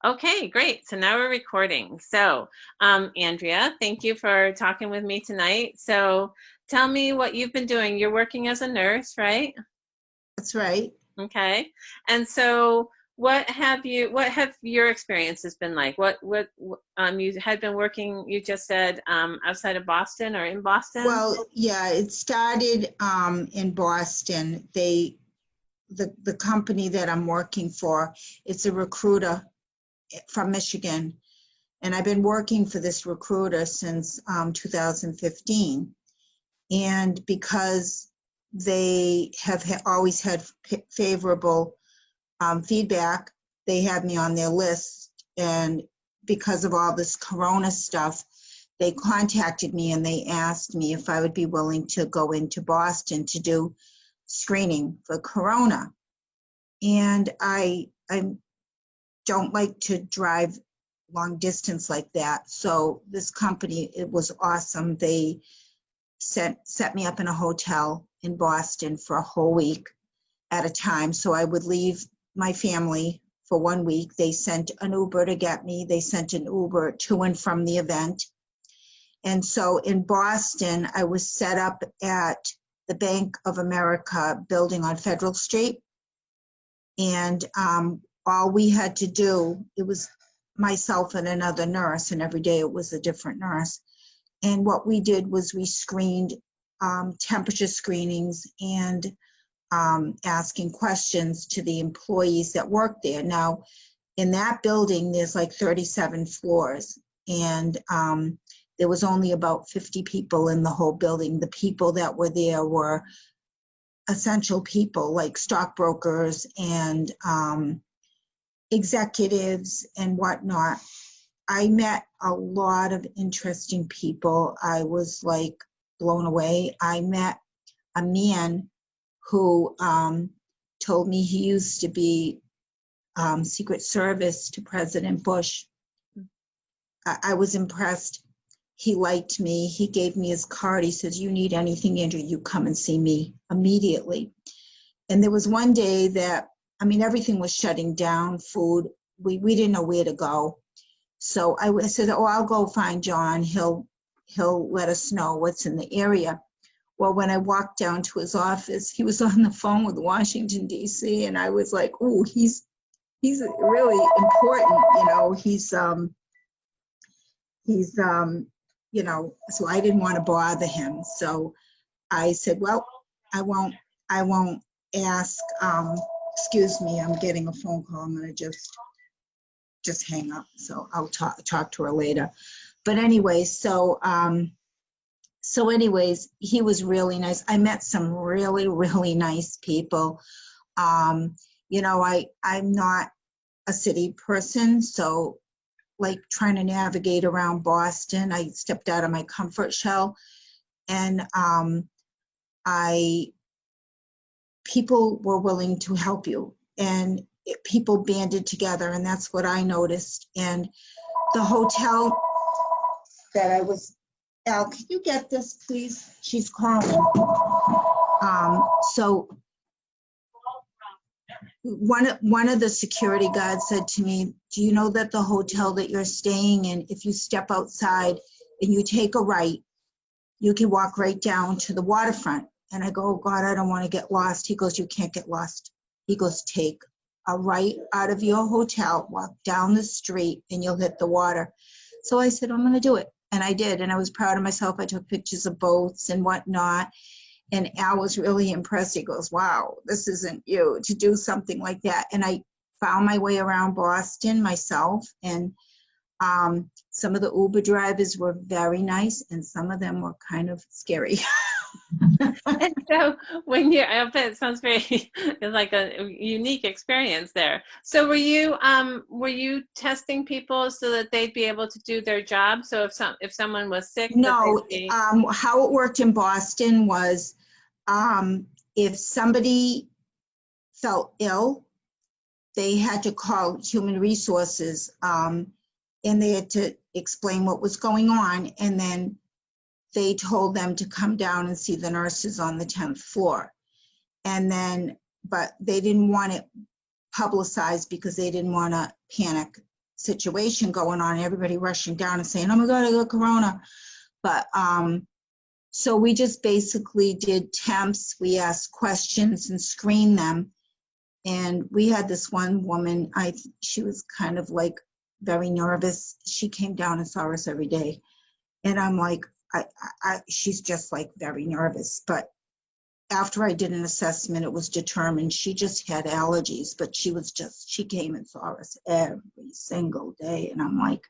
Okay, great. So now we're recording. So, Andrea, thank you for talking with me tonight. So, tell me what you've been doing. You're working as a nurse, right? That's right. Okay. And so, what have your experiences been like? You had been working, you just said, outside of Boston or in Boston? Well, yeah, it started in Boston. The company that I'm working for, it's a recruiter from Michigan, and I've been working for this recruiter since 2015. And because they have always had favorable feedback, they had me on their list. And because of all this Corona stuff, they contacted me and they asked me if I would be willing to go into Boston to do screening for Corona. And I don't like to drive long distance like that. So this company, it was awesome. They set me up in a hotel in Boston for a whole week at a time. So I would leave my family for 1 week. They sent an Uber to get me. They sent an Uber to and from the event. And so in Boston, I was set up at the Bank of America building on Federal Street. And all we had to do, it was myself and another nurse, and every day it was a different nurse. And what we did was we screened temperature screenings and asking questions to the employees that work there. Now, in that building, there's like 37 floors, and there was only about 50 people in the whole building. The people that were there were essential people like stockbrokers and executives and whatnot. I met a lot of interesting people. I was like blown away. I met a man who told me he used to be Secret Service to President Bush. I was impressed. He liked me. He gave me his card. He says, "You need anything, Andrew, you come and see me immediately." And there was one day that, I mean, everything was shutting down, food. We didn't know where to go. So I said, "Oh, I'll go find John. He'll let us know what's in the area." Well, when I walked down to his office, he was on the phone with Washington, D.C., and I was like, "Ooh, he's really important, so I didn't want to bother him. So I said, "Well, I won't ask." Excuse me, I'm getting a phone call. I'm going to just hang up. So I'll talk to her later. But anyway, so anyways, he was really nice. I met some really, really nice people. I'm not a city person, so like trying to navigate around Boston, I stepped out of my comfort shell, and people were willing to help you, and people banded together, and that's what I noticed. And the hotel that I was, Al, can you get this, please? She's calling. So one of the security guards said to me, "Do you know that the hotel that you're staying in, if you step outside and you take a right, you can walk right down to the waterfront?" And I go, "Oh God, I don't want to get lost." He goes, "You can't get lost." He goes, "Take a right out of your hotel, walk down the street, and you'll hit the water." So I said, "I'm going to do it." And I did. And I was proud of myself. I took pictures of boats and whatnot. And Al was really impressed. He goes, "Wow, this isn't you to do something like that." And I found my way around Boston myself. And some of the Uber drivers were very nice, and some of them were kind of scary. And so I bet it sounds very, it's like a unique experience there. So were you testing people so that they'd be able to do their job? So if someone was sick, No, how it worked in Boston was if somebody felt ill, they had to call human resources, and they had to explain what was going on, and then they told them to come down and see the nurses on the 10th floor. And then, but they didn't want it publicized because they didn't want to panic situation going on, everybody rushing down and saying, oh my God, I got corona. But so we just basically did temps. We asked questions and screened them. And we had this one woman, she was kind of like very nervous. She came down and saw us every day. And I'm like, she's just like very nervous. But after I did an assessment, it was determined she just had allergies, but she came and saw us every single day. And I'm like,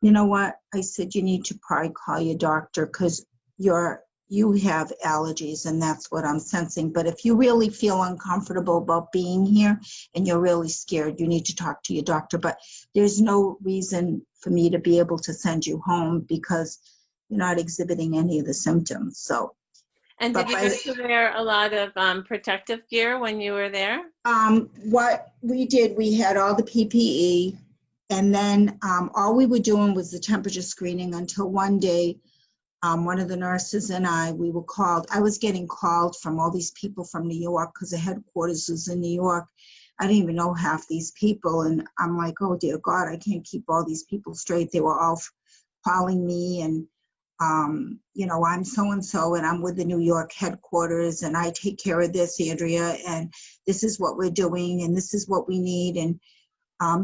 you know what? I said, you need to probably call your doctor because you have allergies, and that's what I'm sensing. But if you really feel uncomfortable about being here and you're really scared, you need to talk to your doctor. But there's no reason for me to be able to send you home because you're not exhibiting any of the symptoms. So. And did you have to wear a lot of protective gear when you were there? What we did, we had all the PPE, and then all we were doing was the temperature screening until one day, one of the nurses and we were called. I was getting called from all these people from New York because the headquarters was in New York. I didn't even know half these people, and I'm like, oh dear God, I can't keep all these people straight. They were all calling me and you know, I'm so-and-so and I'm with the New York headquarters and I take care of this, Andrea, and this is what we're doing and this is what we need. And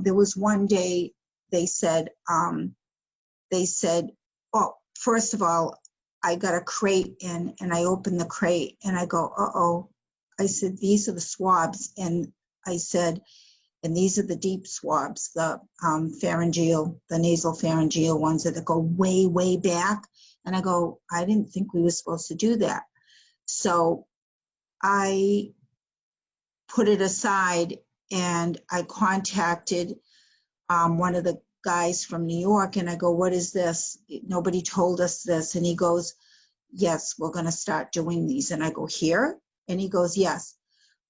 there was one day they said, oh, first of all, I got a crate in and I opened the crate and I go, uh-oh. I said, these are the swabs. And I said, and these are the deep swabs, the pharyngeal, the nasal pharyngeal ones that go way, way back. And I go, I didn't think we were supposed to do that. So I put it aside and I contacted one of the guys from New York and I go, what is this? Nobody told us this. And he goes, yes, we're going to start doing these. And I go, here? And he goes, yes.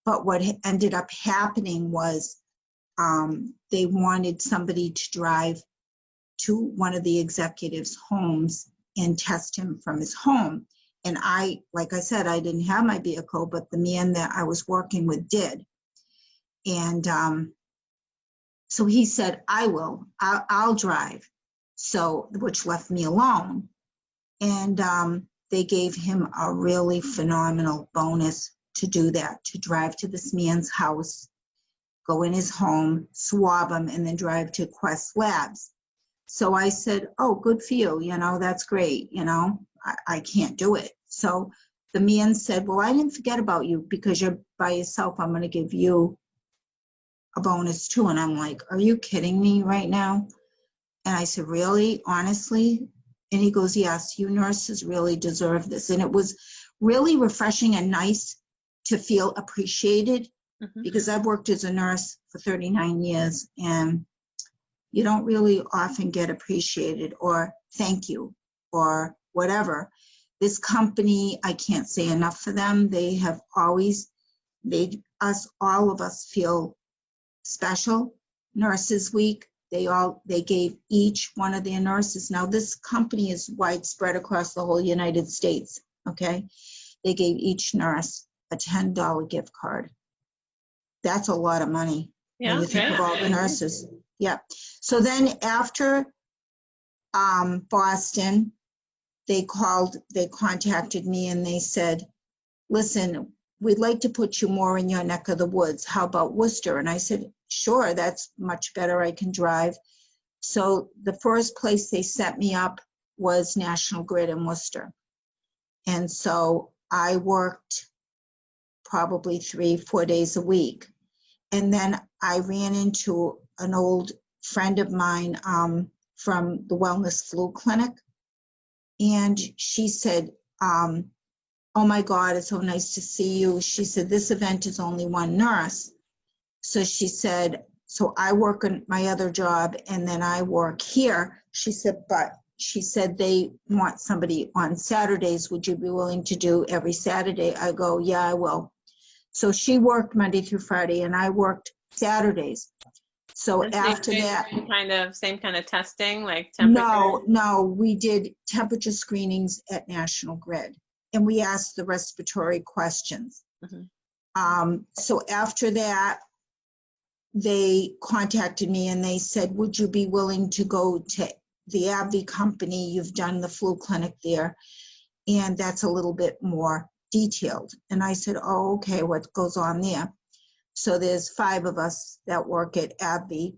But what ended up happening was they wanted somebody to drive to one of the executives' homes and test him from his home. And I, like I said, I didn't have my vehicle, but the man that I was working with did. And so he said, I'll drive. So, which left me alone. And they gave him a really phenomenal bonus to do that, to drive to this man's house, go in his home, swab him, and then drive to Quest Labs. So I said, oh, good for you. You know, that's great. You know, I can't do it. So the man said, well, I didn't forget about you because you're by yourself. I'm going to give you a bonus too. And I'm like, are you kidding me right now? And I said, really? Honestly? And he goes, yes, you nurses really deserve this. And it was really refreshing and nice to feel appreciated because I've worked as a nurse for 39 years and you don't really often get appreciated or thank you or whatever. This company, I can't say enough for them. They have always made all of us feel special. Nurses Week, they gave each one of their nurses. Now this company is widespread across the whole United States, okay? They gave each nurse a $10 gift card. That's a lot of money when you think of all the nurses. Yeah. So then after Boston, they contacted me and they said, listen, we'd like to put you more in your neck of the woods. How about Worcester? And I said, sure, that's much better. I can drive. So the first place they set me up was National Grid in Worcester. And so I worked probably 3-4 days a week. And then I ran into an old friend of mine from the Wellness Flu Clinic. And she said, oh my God, it's so nice to see you. She said, this event is only one nurse. So she said, so I work on my other job and then I work here. She said, but she said they want somebody on Saturdays. Would you be willing to do every Saturday? I go, yeah, I will. So she worked Monday through Friday and I worked Saturdays. So after that, same kind of testing, like temperature? No, we did temperature screenings at National Grid and we asked the respiratory questions. So after that, they contacted me and they said, would you be willing to go to the AbbVie company? You've done the flu clinic there, and that's a little bit more detailed. And I said, oh, okay, what goes on there? So there's 5 of us that work at AbbVie.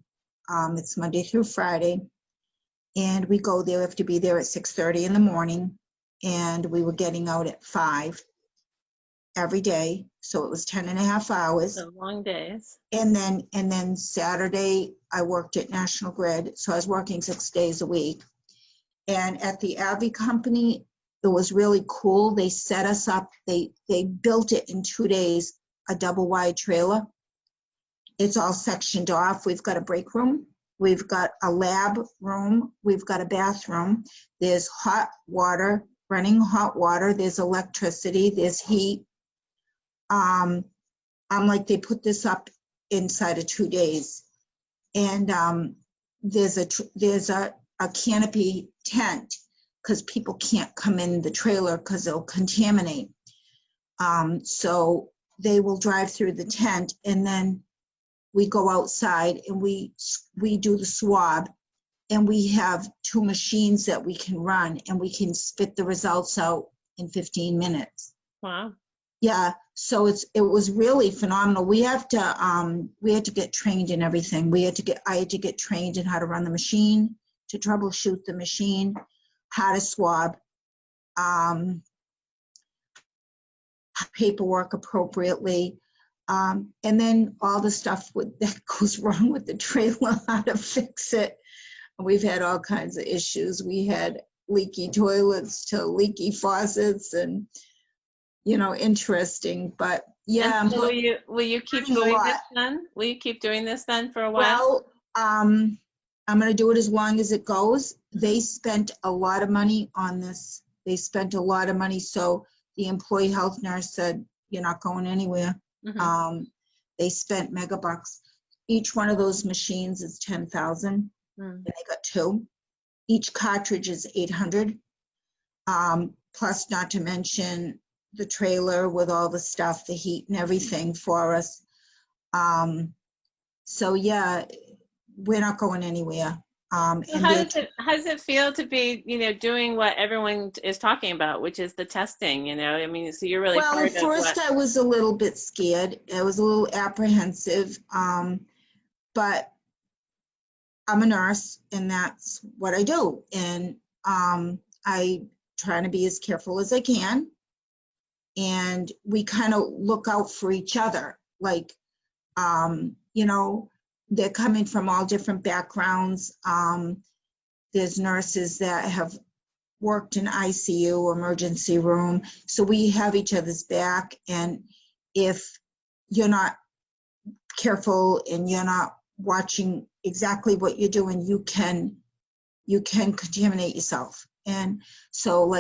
It's Monday through Friday. And we go there, we have to be there at 6:30 in the morning. And we were getting out at 5 every day. So it was 10.5 hours. So long days. And then Saturday, I worked at National Grid. So I was working 6 days a week. And at the AbbVie company, it was really cool. They set us up, they built it in 2 days, a double wide trailer. It's all sectioned off. We've got a break room. We've got a lab room. We've got a bathroom. There's hot water, running hot water. There's electricity. There's heat. I'm like, they put this up inside of 2 days. And there's a canopy tent because people can't come in the trailer because they'll contaminate. So they will drive through the tent, and then we go outside and we do the swab, and we have 2 machines that we can run, and we can spit the results out in 15 minutes. Wow. Yeah, so it was really phenomenal. We had to get trained in everything. I had to get trained in how to run the machine, to troubleshoot the machine, how to swab, paperwork appropriately, and then all the stuff that goes wrong with the trailer, how to fix it. We've had all kinds of issues. We had leaky toilets to leaky faucets, and interesting. But yeah, so will you keep doing this then? Will you keep doing this then for a while? Well, I'm going to do it as long as it goes. They spent a lot of money on this. They spent a lot of money. So the employee health nurse said, you're not going anywhere. Mm-hmm. They spent megabucks. Each one of those machines is 10,000. And they got 2. Each cartridge is 800. Plus, not to mention the trailer with all the stuff, the heat and everything for us. So yeah, we're not going anywhere. So how does it feel to be, doing what everyone is talking about, which is the testing, I mean, so you're really Well, at first I was a little bit scared. I was a little apprehensive, but I'm a nurse and that's what I do. And I try to be as careful as I can. And we kind of look out for each other. Like, they're coming from all different backgrounds. There's nurses that have worked in ICU, emergency room. So we have each other's back. And if you're not careful and you're not watching exactly what you're doing, you can contaminate yourself. And so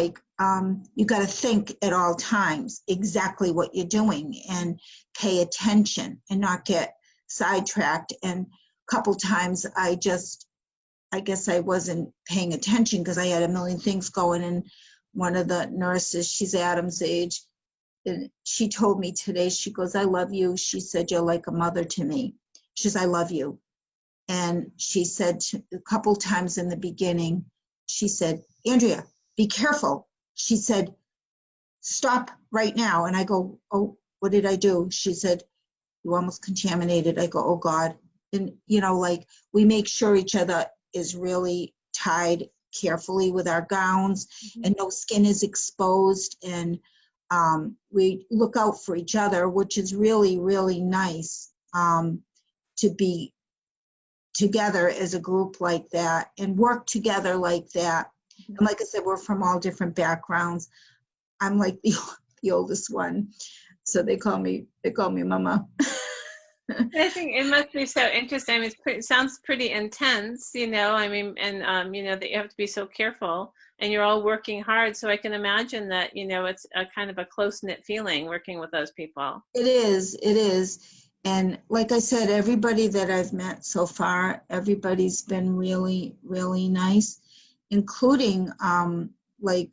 you got to think at all times exactly what you're doing and pay attention and not get sidetracked. And a couple times I guess I wasn't paying attention because I had a million things going. And one of the nurses, she's Adam's age, and she told me today, she goes, I love you. She said, you're like a mother to me. She says, I love you. And she said a couple times in the beginning, she said, Andrea, be careful. She said, stop right now. And I go, oh, what did I do? She said, you almost contaminated. I go, oh God. And, we make sure each other is really tied carefully with our gowns, and no skin is exposed. And we look out for each other, which is really, really nice to be together as a group like that and work together like that. And like I said, we're from all different backgrounds. I'm like the oldest one, so they call me Mama. I think it must be so interesting. I mean, it sounds pretty intense, I mean, and that you have to be so careful, and you're all working hard. So I can imagine that it's a kind of a close-knit feeling working with those people. It is. And like I said, everybody that I've met so far, everybody's been really, really nice, including like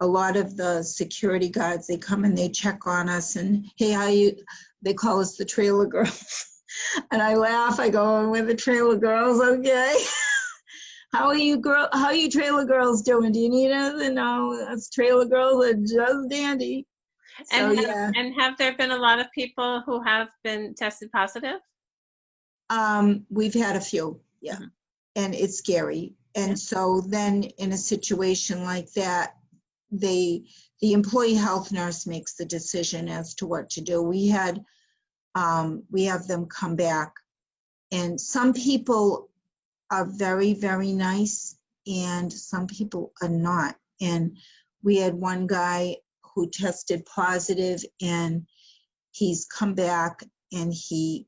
a lot of the security guards. They come and they check on us and, hey, they call us the trailer girls. And I laugh. I go, we're the trailer girls, okay? How are you trailer girls doing? Do you need anything? No, us trailer girls are just dandy. So yeah, And have there been a lot of people who have been tested positive? we've had a few, yeah, Mhm. and it's scary. Yeah. And so then in a situation like that, they, the employee health nurse makes the decision as to what to do. We have them come back, and some people are very, very nice, and some people are not. And we had one guy who tested positive, and he's come back, and he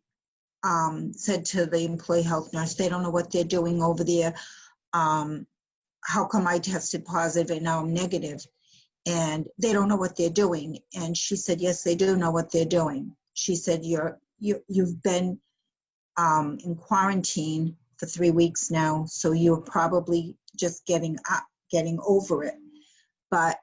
said to the employee health nurse, they don't know what they're doing over there. How come I tested positive and now I'm negative? And they don't know what they're doing. And she said, yes, they do know what they're doing. She said, you've been in quarantine for 3 weeks now, so you're probably just getting over it. But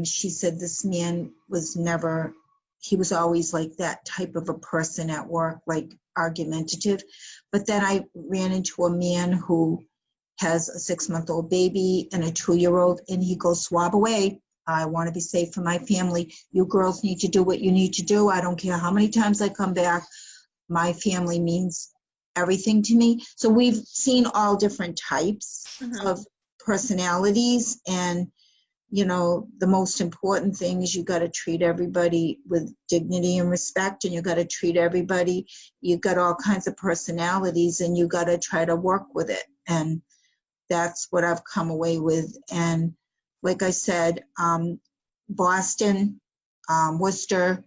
she said this man was never, he was always like that type of a person at work, like argumentative. But then I ran into a man who has a 6-month-old baby and a 2-year-old, and he goes, swab away. I want to be safe for my family. You girls need to do what you need to do. I don't care how many times I come back. My family means everything to me. So we've seen all different types Mhm. of personalities, and the most important thing is you got to treat everybody with dignity and respect, and you got to treat everybody. You got all kinds of personalities, and you got to try to work with it. And that's what I've come away with. And like I said, Boston, Worcester,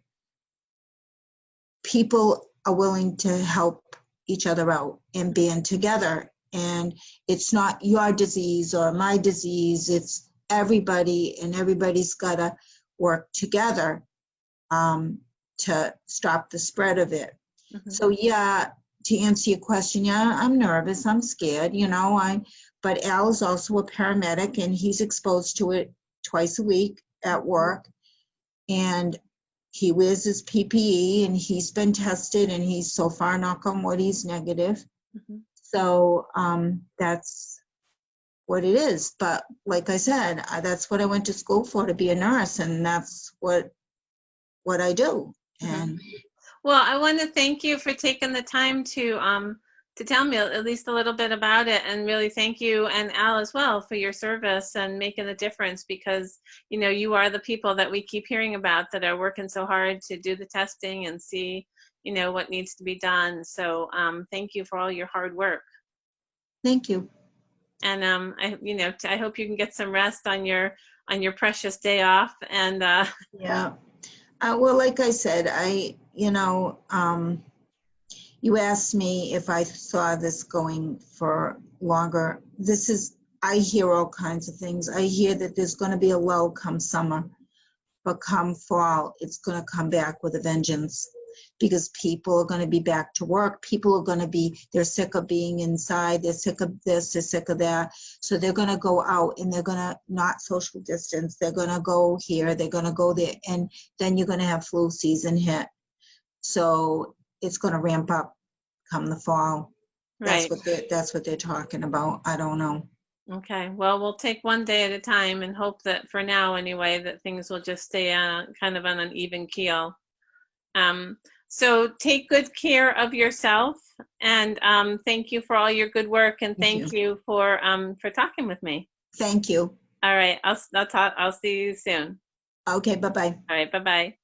people are willing to help each other out and band together. And it's not your disease or my disease, it's everybody, and everybody's got to work together to stop the spread of it. Mhm. So yeah, to answer your question, yeah, I'm nervous, I'm scared, but Al is also a paramedic, and he's exposed to it twice a week at work. And he wears his PPE, and he's been tested, and he's so far, knock on wood, he's negative. Mhm. So that's what it is. But like I said, that's what I went to school for, to be a nurse, and that's what I do. Mhm. And Well, I want to thank you for taking the time to tell me at least a little bit about it, and really thank you and Al as well for your service and making a difference, because you are the people that we keep hearing about that are working so hard to do the testing and see what needs to be done. So thank you for all your hard work. thank you. And I hope you can get some rest on your precious day off. And Yeah. Well, like I said, you asked me if I saw this going for longer. I hear all kinds of things. I hear that there's going to be a lull come summer, but come fall, it's going to come back with a vengeance, because people are going to be back to work. People are going to they're sick of being inside. They're sick of this, they're sick of that. So they're going to go out, and they're going to not social distance. They're going to go here, they're going to go there. And then you're going to have flu season hit. So it's going to ramp up come the fall. right. That's what they're talking about. I don't know. Okay, well, we'll take one day at a time and hope that for now anyway, that things will just stay on kind of on an even keel. Um, so take good care of yourself, and thank you for all your good work, and Thank you. thank you for talking with me. Thank you. All right, I'll see you soon. Okay, bye-bye. All right, bye-bye.